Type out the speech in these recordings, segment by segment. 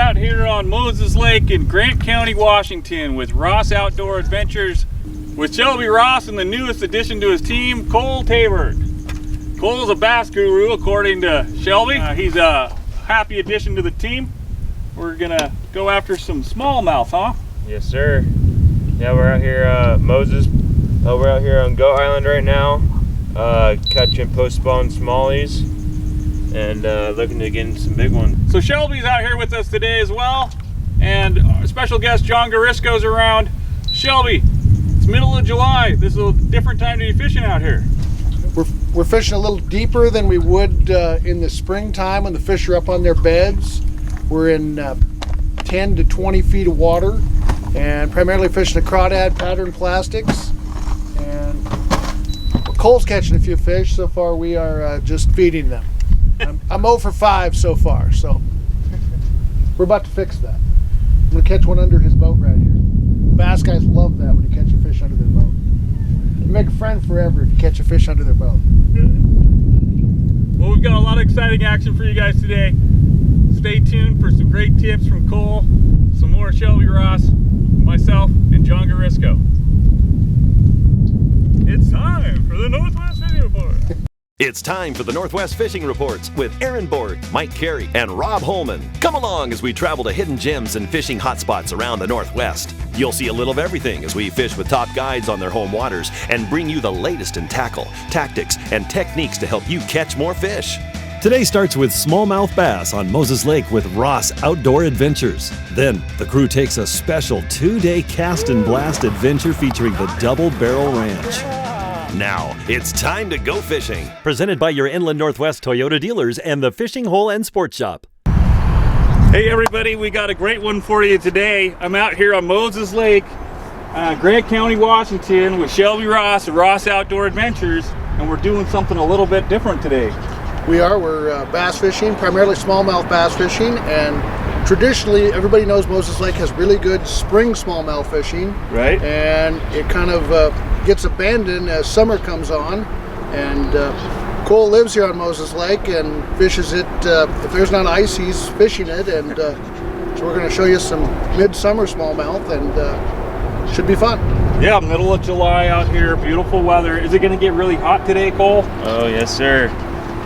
out here on Moses Lake in Grant County, Washington with Ross Outdoor Adventures with Shelby Ross and the newest addition to his team, Cole Tabert. Cole's a bass guru according to Shelby. He's a happy addition to the team. We're gonna go after some smallmouth, huh? Yes, sir. Yeah, we're out here, Moses. We're out here on Goat Island right now, catching post-spawn smallies and looking to get into some big ones. So Shelby's out here with us today as well, and our special guest John Garisco's around. Shelby, it's middle of July. This is a different time to be fishing out here. We're fishing a little deeper than we would in the springtime when the fish are up on their beds. We're in 10 to 20 feet of water and primarily fishing the crawdad pattern plastics. And Cole's catching a few fish. So far we are just feeding them. I'm 0 for 5 so far, so we're about to fix that. I'm gonna catch one under his boat right here. Bass guys love that when you catch a fish under their boat. You make a friend forever if you catch a fish under their boat. Well, we've got a lot of exciting action for you guys today. Stay tuned for some great tips from Cole, some more Shelby Ross, myself, and John Garisco. It's time for the Northwest Fishing Report. It's time for the Northwest Fishing Reports with Aaron Borg, Mike Carey, and Rob Holman. Come along as we travel to hidden gems and fishing hotspots around the Northwest. You'll see a little of everything as we fish with top guides on their home waters and bring you the latest in tackle, tactics, and techniques to help you catch more fish. Today starts with smallmouth bass on Moses Lake with Ross Outdoor Adventures. Then, the crew takes a special 2-day cast and blast adventure featuring the Double Barrel Ranch. Now, it's time to go fishing. Presented by your Inland Northwest Toyota dealers and the Fishing Hole and Sports Shop. Hey everybody, we got a great one for you today. I'm out here on Moses Lake, Grant County, Washington with Shelby Ross of Ross Outdoor Adventures, and we're doing something a little bit different today. We're bass fishing, primarily smallmouth bass fishing, and traditionally everybody knows Moses Lake has really good spring smallmouth fishing. Right. And it kind of gets abandoned as summer comes on, and Cole lives here on Moses Lake and fishes it. If there's not ice, he's fishing it, and so we're going to show you some midsummer smallmouth, and should be fun. Yeah, middle of July out here, beautiful weather. Is it going to get really hot today, Cole? Oh, yes, sir.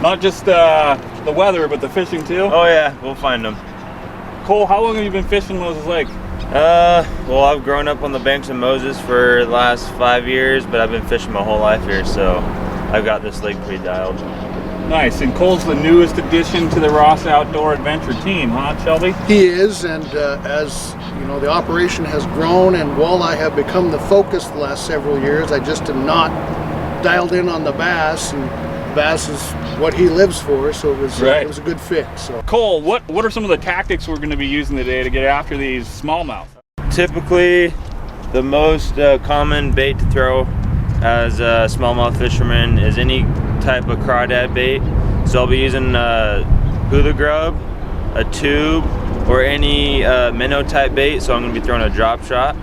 Not just the weather, but the fishing too? Oh, yeah, we'll find them. Cole, how long have you been fishing Moses Lake? Well, I've grown up on the banks of Moses for the last 5 years, but I've been fishing my whole life here, so I've got this lake pretty dialed. Nice, and Cole's the newest addition to the Ross Outdoor Adventure team, huh, Shelby? He is, and as you know, the operation has grown and walleye have become the focus the last several years. I just am not dialed in on the bass, and bass is what he lives for, so it was a good fit. So Cole, what are some of the tactics we're going to be using today to get after these smallmouth? Typically, the most common bait to throw as a smallmouth fisherman is any type of crawdad bait. So I'll be using hula grub, a tube, or any minnow type bait. So I'm going to be throwing a drop shot.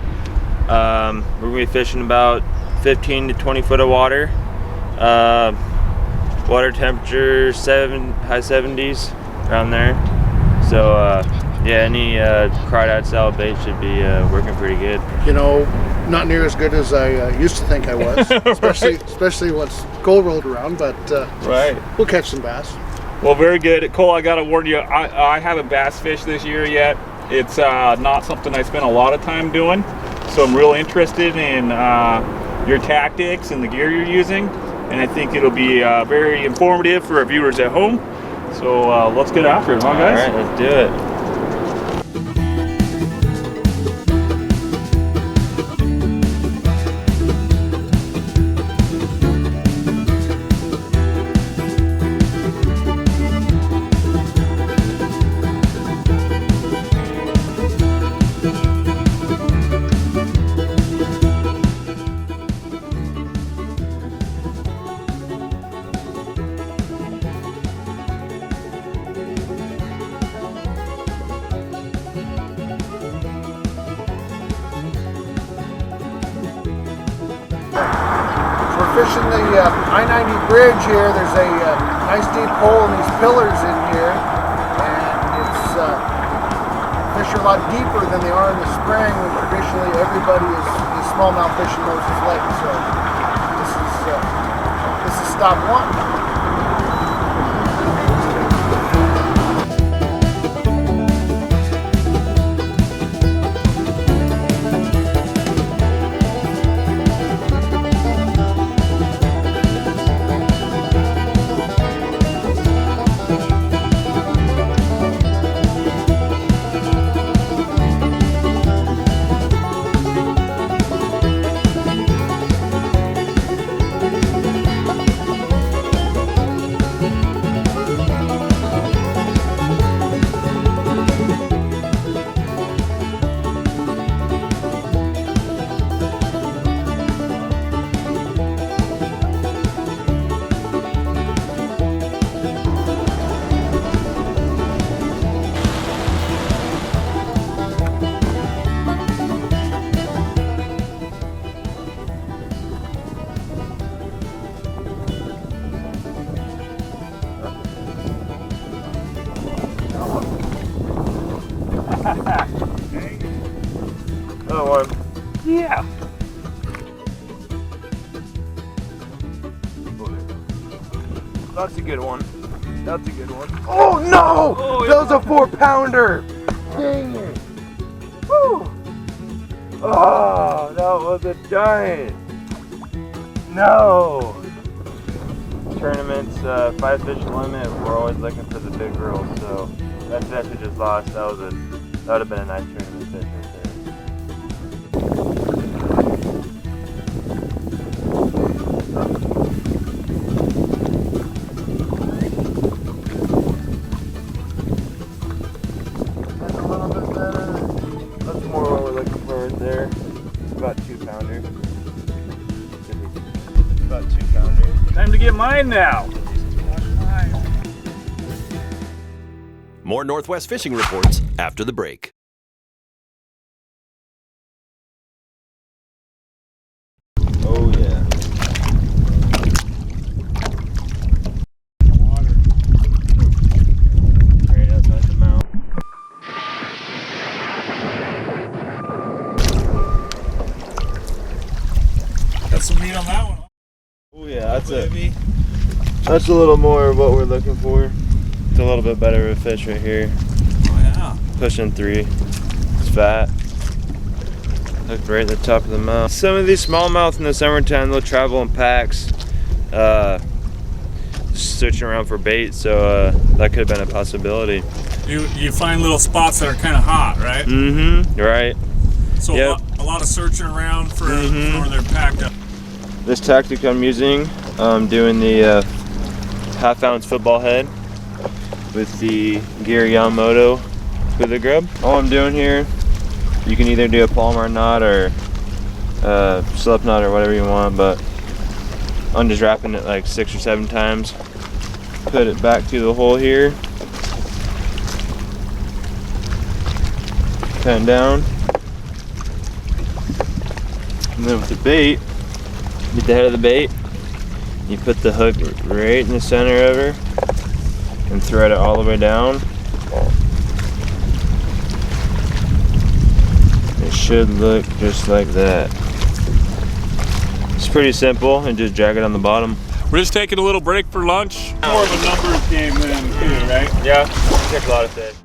We're going to be fishing about 15 to 20 foot of water. Water temperature high 70s around there. So yeah, any crawdad style bait should be working pretty good. You know, not near as good as I used to think I was, especially once Cole rolled around, but we'll catch some bass. Well, very good. Cole, I gotta warn you, I haven't bass fished this year yet. It's not something I spent a lot of time doing, so I'm real interested in your tactics and the gear you're using, and I think it'll be very informative for our viewers at home. So let's get after it, huh, guys? All right, let's do it. We're fishing the I-90 bridge here. There's a nice deep hole in these pillars in here, and it's fish are a lot deeper than they are in the spring, when traditionally everybody is smallmouth fishing Moses Lake. So this is stop one. Another one. Yeah. That's a good one. That's a good one. Oh no! Oh, that was a 4-pounder! Dang it! Woo! Oh, that was a giant! No! Tournaments, 5 fish limit, we're always looking for the big girls, so that fish we just lost, that would have been a nice tournament fish right there. That's a little bit better. That's more what we're looking for right there. About 2-pounder. About 2-pounder. Time to get mine now. More Northwest Fishing reports after the break. Oh yeah. Right outside the mouth. Got some meat on that one. Oh yeah, that's a little more of what we're looking for. It's a little bit better of a fish right here. Oh yeah. Pushing 3. It's fat. Look right at the top of the mouth. Some of these smallmouth in the summertime, they'll travel in packs, just searching around for bait. So that could have been a possibility. You find little spots that are kind of hot, right? Mm-hmm. Right. So Yep. a lot of searching around for where they're packed up. This tactic I'm using, doing the 1/2-ounce football head with the Gear Yamamoto hula grub. All I'm doing here, you can either do a Palomar knot or slip knot or whatever you want, but I'm just wrapping it like 6 or 7 times. Put it back through the hole here. Pan down. And then with the bait, get the head of the bait, you put the hook right in the center of her and thread it all the way down. It should look just like that. It's pretty simple, and just drag it on the bottom. We're just taking a little break for lunch. More of a numbers game than too, right? Yeah, take a lot of fish.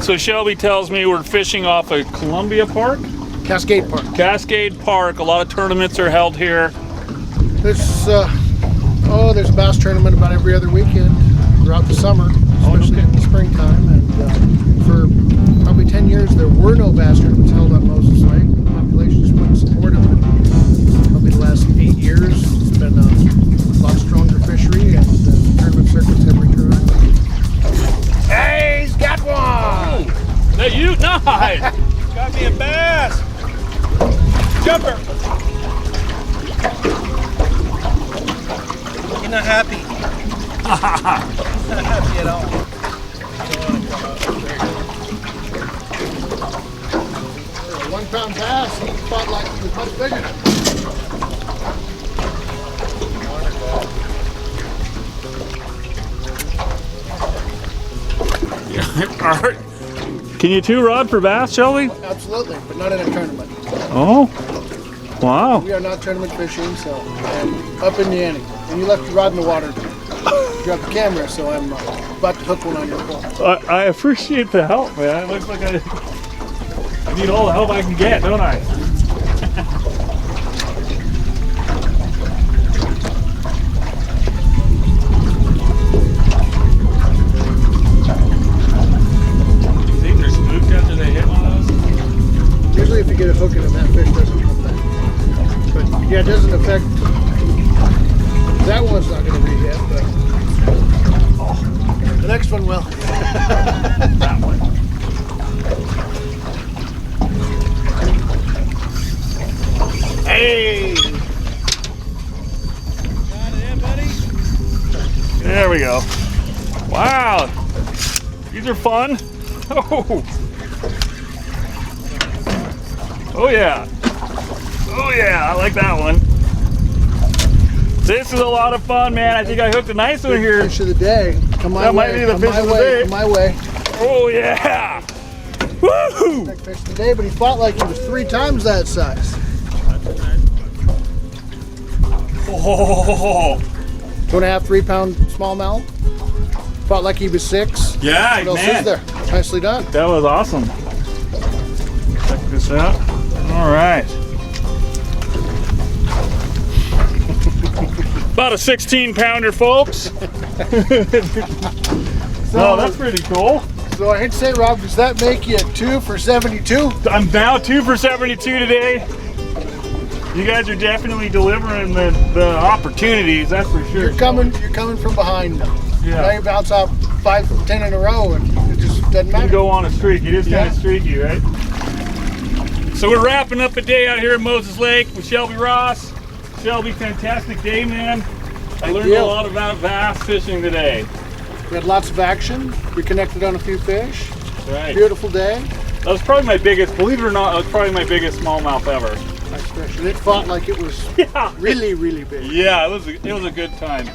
So Shelby tells me we're fishing off of Columbia Park? Cascade Park. Cascade Park. A lot of tournaments are held here. There's a bass tournament about every other weekend throughout the summer, especially in the springtime. And for probably 10 years, there were no bass tournaments held on Moses Lake. The population just wouldn't support them. Probably the last 8 years, it's been a lot stronger fishery, and the tournament circuits have returned. Hey, he's got one! That you? Nice! Got me a bass! Jumper! You're not happy. He's not happy at all. For a 1-pound bass, he fought like he was much bigger. Can you two rod for bass, Shelby? Absolutely, but not in a tournament. Oh, wow. We are not tournament fishing, so I'm up in the ante. And you left your rod in the water. Drop the camera, so I'm about to hook one on your pole. I appreciate the help, man. It looks like I need all the help I can get, don't I? You think they're spooked after they hit one of those? Usually if you get a hook in them, that fish doesn't come back. But yeah, it doesn't affect, that one's not going to re-hit, but the next one will. That one. Hey! Got it in, buddy? There we go. Wow! These are fun. Oh! Oh yeah! Oh yeah, I like that one. This is a lot of fun, man. I think I hooked a nice one here. Fish of the day. Come my That way. might be the Come fish my of the way. day. Come my way. Oh yeah! Woo! Big fish of the day, but he fought like he was 3 times that size. Oh! 2.5, 3 pound smallmouth. Fought like he was 6. Yeah, What else man. is there? Nicely done. That was awesome. Check this out. All right. About a 16 pounder, folks. So that's pretty cool. So I hate to say, Rob, does that make you 2 for 72? I'm now 2 for 72 today. You guys are definitely delivering the opportunities, that's for sure. You're coming from behind now. Yeah. Now you bounce out 5 from 10 in a row, and it just doesn't You matter. go on a streak. It is kind Yeah. of streaky, right? So we're wrapping up a day out here at Moses Lake with Shelby Ross. Shelby, fantastic day, man. I learned you. a lot about bass fishing today. We had lots of action. We connected on a few fish. Right. Beautiful day. That was probably my biggest, believe it or not, that was probably my biggest smallmouth ever. Nice fish. And it fought like it was Yeah. really, really big. Yeah, it was a good time.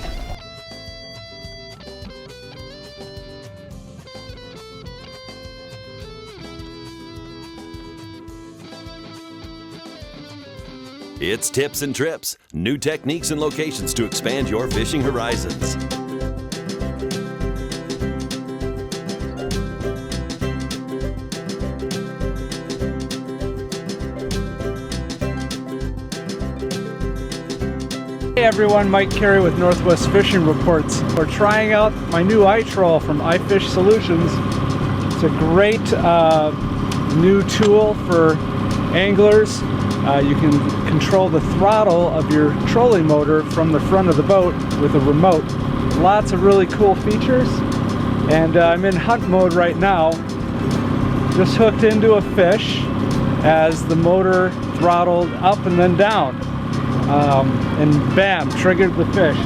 It's tips and trips, new techniques and locations to expand your fishing horizons. Hey everyone, Mike Carey with Northwest Fishing Reports. We're trying out my new iTroll from iFish Solutions. It's a great new tool for anglers. You can control the throttle of your trolling motor from the front of the boat with a remote. Lots of really cool features. And I'm in hunt mode right now. Just hooked into a fish as the motor throttled up and then down. And bam, triggered the fish.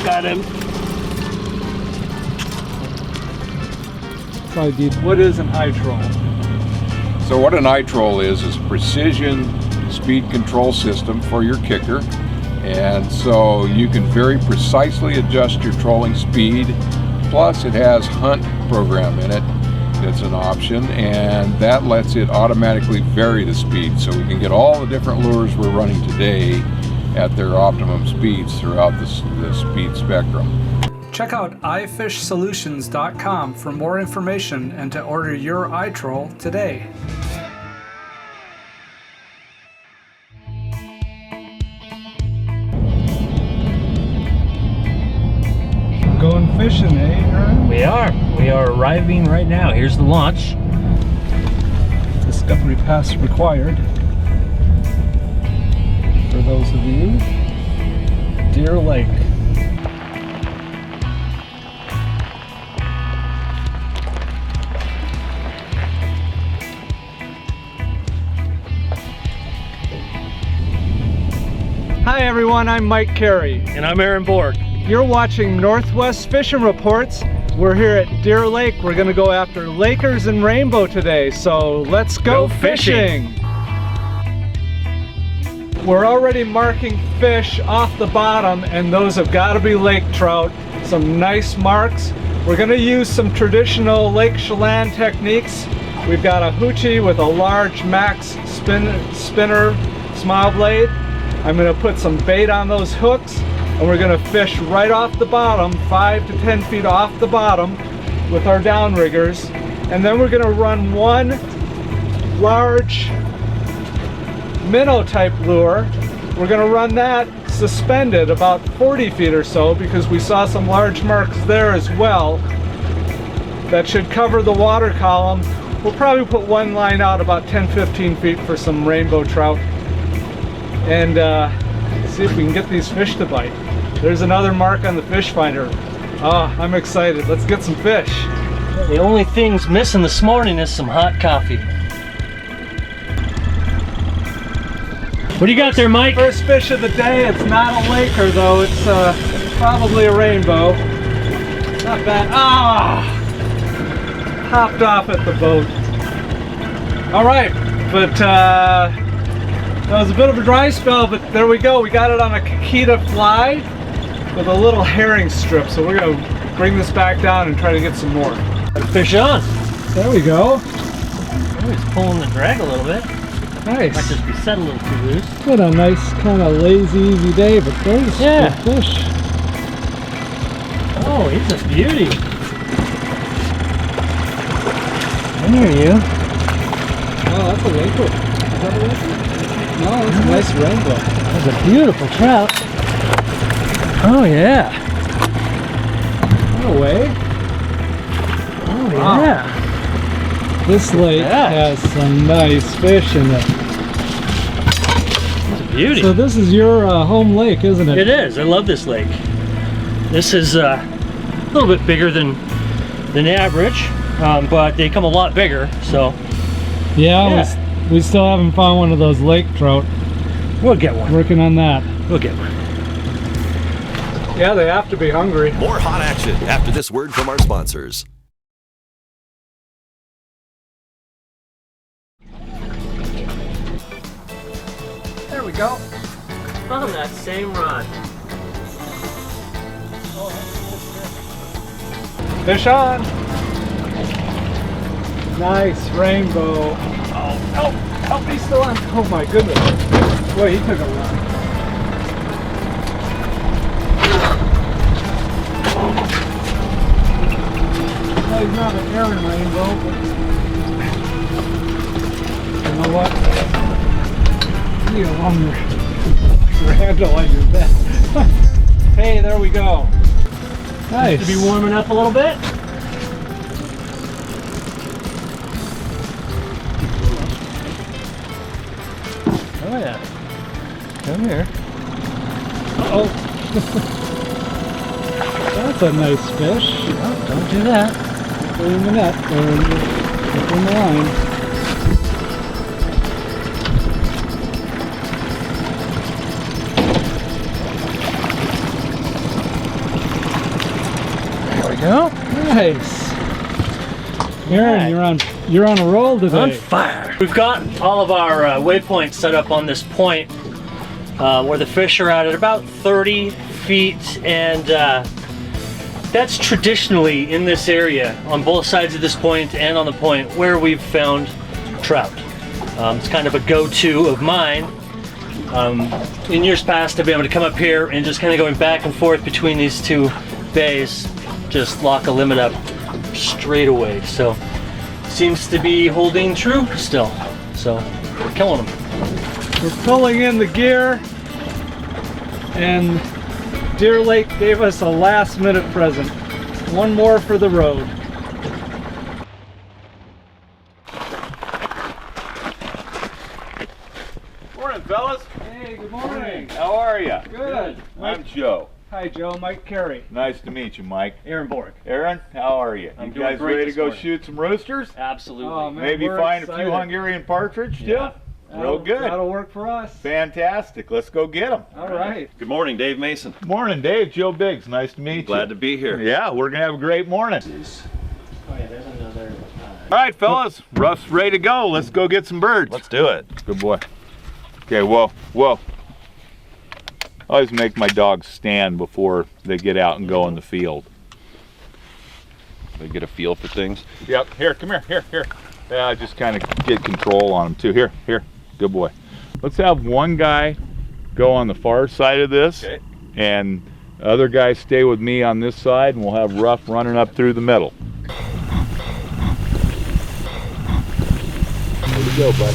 Got him. What is an iTroll? So what an iTroll is a precision speed control system for your kicker, and so you can very precisely adjust your trolling speed. Plus it has hunt program in it. It's an option, and that lets it automatically vary the speed, so we can get all the different lures we're running today at their optimum speeds throughout the speed spectrum. Check out ifishsolutions.com for more information and to order your iTroll today. Going fishing, eh, Aaron? We are arriving right now. Here's the launch. Discovery Pass required. For those of you, Deer Lake. Hi everyone, I'm Mike Carey. And I'm Aaron Borg. You're watching Northwest Fishing Reports. We're here at Deer Lake. We're gonna go after Lakers and Rainbow today, so let's go fishing. We're already marking fish off the bottom, and those have got to be lake trout. Some nice marks. We're going to use some traditional Lake Chelan techniques. We've got a hoochie with a large max spinner smile blade. I'm going to put some bait on those hooks, and we're going to fish right off the bottom, 5 to 10 feet off the bottom with our downriggers. And then we're going to run one large minnow type lure. We're going to run that suspended about 40 feet or so because we saw some large marks there as well. That should cover the water column. We'll probably put one line out about 10-15 feet for some rainbow trout and see if we can get these fish to bite. There's another mark on the fish finder. Oh, I'm excited. Let's get some fish. The only thing's missing this morning is some hot coffee. What do you got there, Mike? First fish of the day. It's not a laker though. It's probably a rainbow. Not bad. Ah! Hopped off at the boat. All right, but that was a bit of a dry spell, but there we go. We got it on a Kakita fly with a little herring strip. So we're gonna bring this back down and try to get some more. Fish on. There we go. Oh, he's pulling the drag a little bit. Nice. Might just be set a little too loose. What a nice kind of lazy, easy day, but there's Yeah. the fish. Oh, he's a beauty. I hear you. Oh, that's a laker. Is that a laker? No, that's a nice rainbow. That's a beautiful trout. Oh yeah. No way. Oh Wow. yeah. This lake Yeah. has some nice fish in it. It's a beauty. So this is your home lake, isn't it? It is. I love this lake. This is a little bit bigger than average, but they come a lot bigger. So Yeah, we still haven't found one of those lake trout. we'll get one. Working on that. We'll get one. Yeah, they have to be hungry. More hot action after this word from our sponsors. There we go. On that same rod. Fish on. Nice rainbow. Oh, help me, still on. Oh my goodness. Boy, he took a run. Well, he's not an Aaron rainbow, but you know what? You need a longer handle on your bed. Hey, there we go. Nice. To be warming up a little bit. Oh yeah. Come here. Uh-oh. That's a nice fish. Oh, don't do that. Put in the net, or in the line. There we go. Nice. Aaron, you're on a roll today. On fire. We've got all of our waypoints set up on this point where the fish are at about 30 feet, and that's traditionally in this area on both sides of this point and on the point where we've found trout. It's kind of a go-to of mine. In years past, I've been able to come up here and just kind of going back and forth between these two bays, just lock a limit up straight away. So seems to be holding true still. So we're killing them. We're pulling in the gear, and Deer Lake gave us a last-minute present. One more for the road. Morning, fellas. Hey, good morning. How are you? Good. I'm Joe. Hi, Joe. Mike Carey. Nice to meet you, Mike. Aaron Borg. Aaron, how are you? I'm You doing guys great ready to this go morning. shoot some roosters? Absolutely. Oh, man, Maybe we're find a excited. few Hungarian partridge, too? Yeah. Real good. That'll work for us. Fantastic. Let's go get them. All right. Good morning, Dave Mason. Morning, Dave. Joe Biggs. Nice to meet you. Glad to be here. Yeah, we're going to have a great morning. Oh yeah, there's another. All right, fellas. Ruff's ready to go. Let's go get some birds. Let's do it. Good boy. Okay, whoa, whoa. I always make my dogs stand before they get out and go in the field. They get a feel for things. Yep, here, come here, here. Yeah, just kind of get control on them too. Here, good boy. Let's have one guy go on the far side of this, Okay. and the other guy stay with me on this side, and we'll have Rough running up through the middle. Here we go, bud.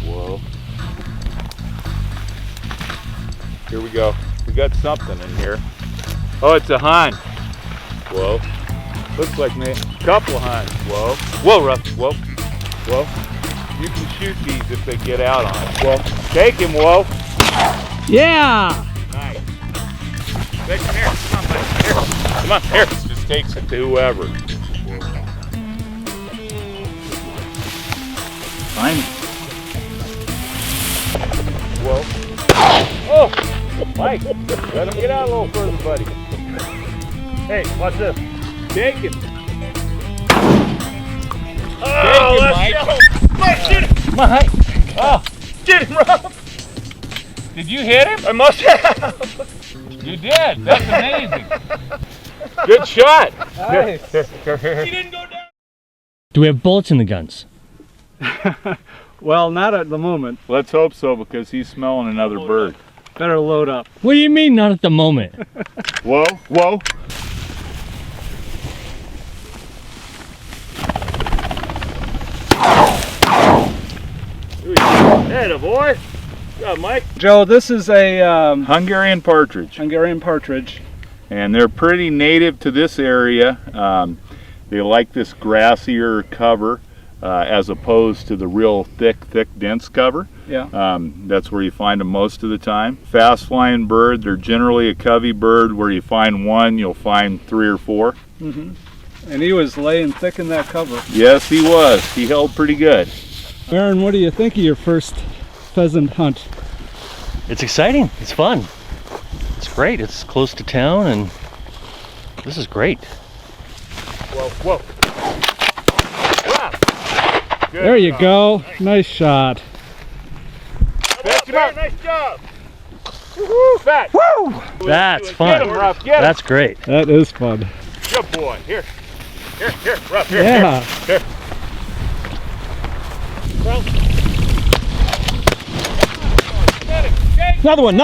Whoa. Here we go. We got something in here. Oh, it's a hunt. Whoa. Looks like me. Couple of hunts. Whoa. Whoa, Rough. Whoa. Whoa. You can shoot these if they get out on it. Whoa. Take him, whoa. Yeah! Nice. Hey, come here. Come on, buddy. Here. Come on, here. Just takes it to whoever. Fine. Whoa. Oh! Mike, let him get out a little further, buddy. Hey, watch this. Take him. Oh, Take him, Mike. Mike, get him! Mike! Oh, get him, Rob! Did you hit him? I must have! You did. That's amazing. Good shot. Nice. He didn't go down! Do we have bullets in the guns? Well, not at the moment. Let's hope so, because he's smelling another bird. Better load up. What do you mean, not at the moment? Whoa, whoa. Hey, the boy! Good job, Mike. Joe, this is a Hungarian partridge. Hungarian partridge. And they're pretty native to this area. They like this grassier cover as opposed to the real thick, dense cover. Yeah. That's where you find them most of the time. Fast flying bird. They're generally a covey bird. Where you find one, you'll find 3 or 4. Mm-hmm. And he was laying thick in that cover. Yes, he was. He held pretty good. Aaron, what do you think of your first pheasant hunt? It's exciting. It's fun. It's great. It's close to town, and this is great. Whoa, whoa. Wow. Good There you job. go. Nice shot. Fetch him up. Nice job. Woo-hoo, fat. Woo! That's Get fun. him, Rough. Get him. That's great. That is fun. Good boy. Here, Rough. Here, Yeah. here. Another one.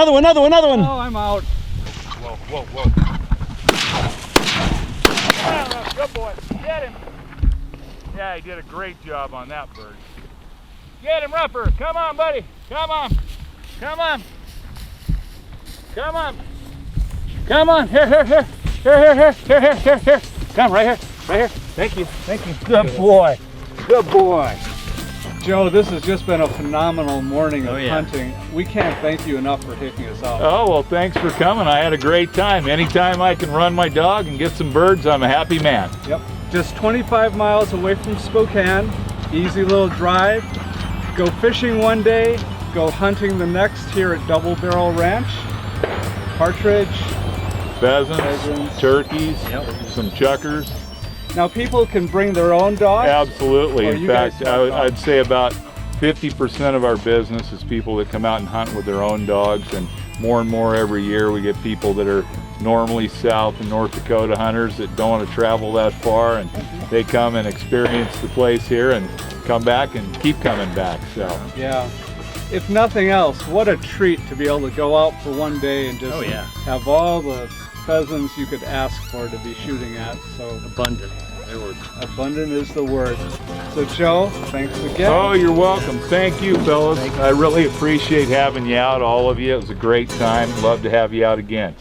Oh, I'm out. Whoa. Good boy. Get him. Yeah, he did a great job on that bird. Get him, Rougher. Come on, buddy. Come on. Here. Come right here. Thank you. Good boy. Joe, this has just been a phenomenal morning of Oh, yeah. hunting. We can't thank you enough for taking us out. Oh, well, thanks for coming. I had a great time. Anytime I can run my dog and get some birds, I'm a happy man. Yep. Just 25 miles away from Spokane. Easy little drive. Go fishing one day, go hunting the next here at Double Barrel Ranch. Partridge. Pheasants, turkeys, some chuckers. Now people can bring their own dogs. Absolutely. Or In you guys fact, have dogs? I'd say about 50% of our business is people that come out and hunt with their own dogs, and more every year we get people that are normally South and North Dakota hunters that don't want to travel that far, and they come and experience the place here and come back and keep coming back. So Yeah. If nothing else, what a treat to be able to go out for one day and just have all the pheasants you could ask for to be shooting at. So Abundant. abundant is the word. So Joe, thanks again. Oh, you're welcome. Thank you, fellas. I really appreciate having you out, all of you. It was a great time. Love to have you out again.